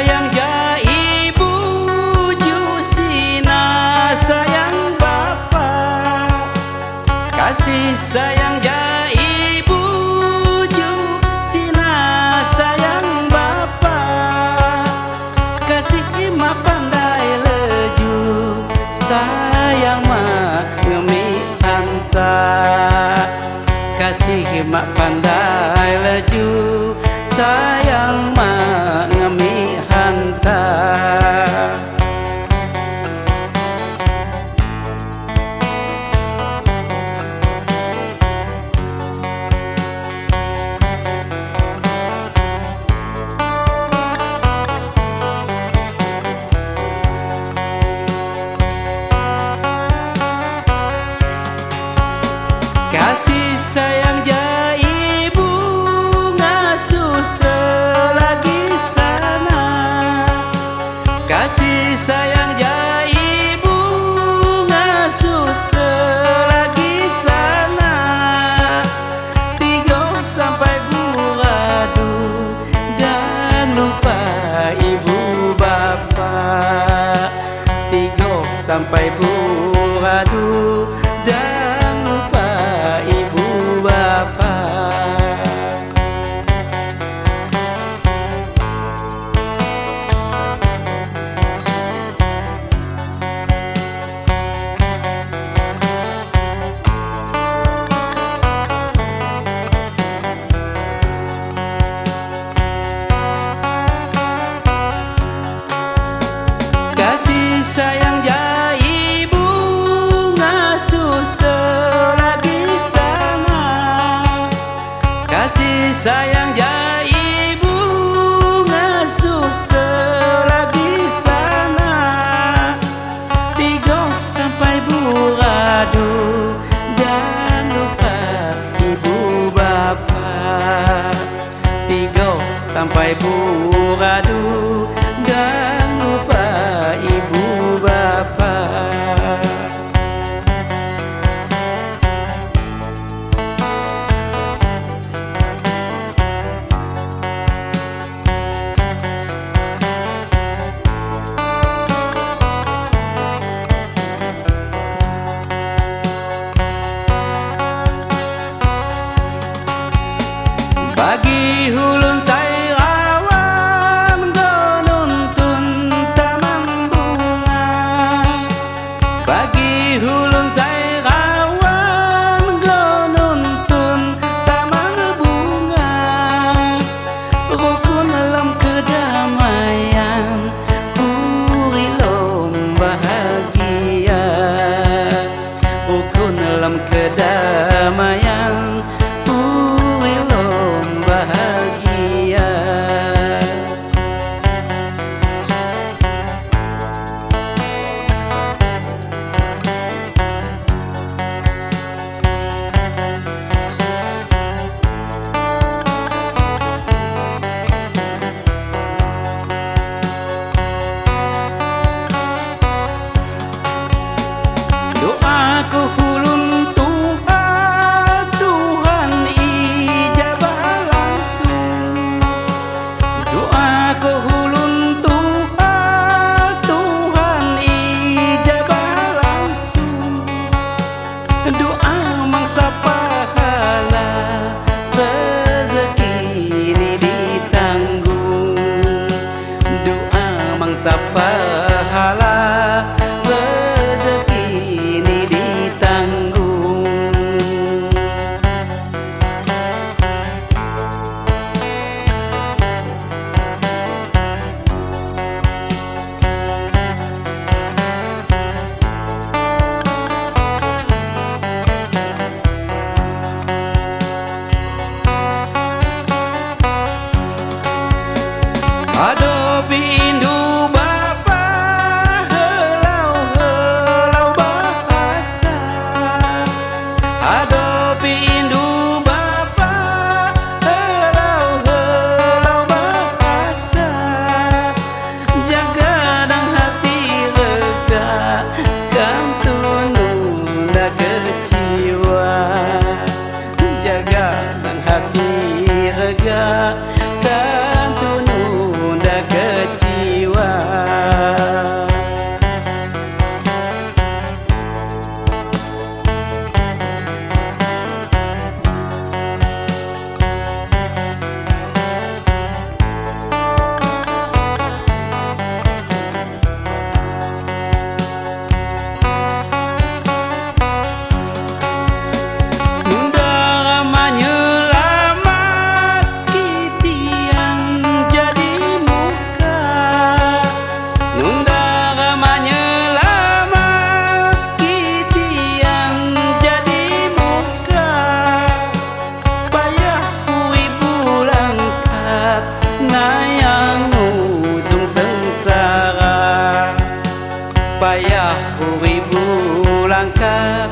sayang ja ibu Jusina sayang bapa, kasih sayang ja ibu Jusina sayang bapa, kasih mak pandai leju sayang mak ngemi hantar, kasih mak pandai leju sayang mak ngemi hantar. Kasih sayang ja ibu ngasuh selagi sana, kasih sayang ja ibu ngasuh selagi sana, tiga sampai buradu dan lupa ibu bapa, tiga sampai buradu dan lupa ibu bapa. Kasih sayang ja ibu ngasuh selagi sana, kasih sayang ja ibu ngasuh selagi sana, tiga sampai buradu dan lupa ibu bapa, tiga sampai buradu dan lupa ibu bapa. Bagi hulun sai rawan gonuntun taman bunga, bagi hulun sai rawan gonuntun taman bunga, rukun dalam kedamaian uri lom bahagia, rukun dalam kedamaian bahagia. Doaku hulun Tuhan, Tuhan ijabah langsung. Doaku hulun Tuhan, Tuhan ijabah langsung. Doa mangsa pahala rezeki ini ditanggung. Doa mangsa pahala rezeki ini ditanggung. Adobe Indu Bapa payah ribu langkah.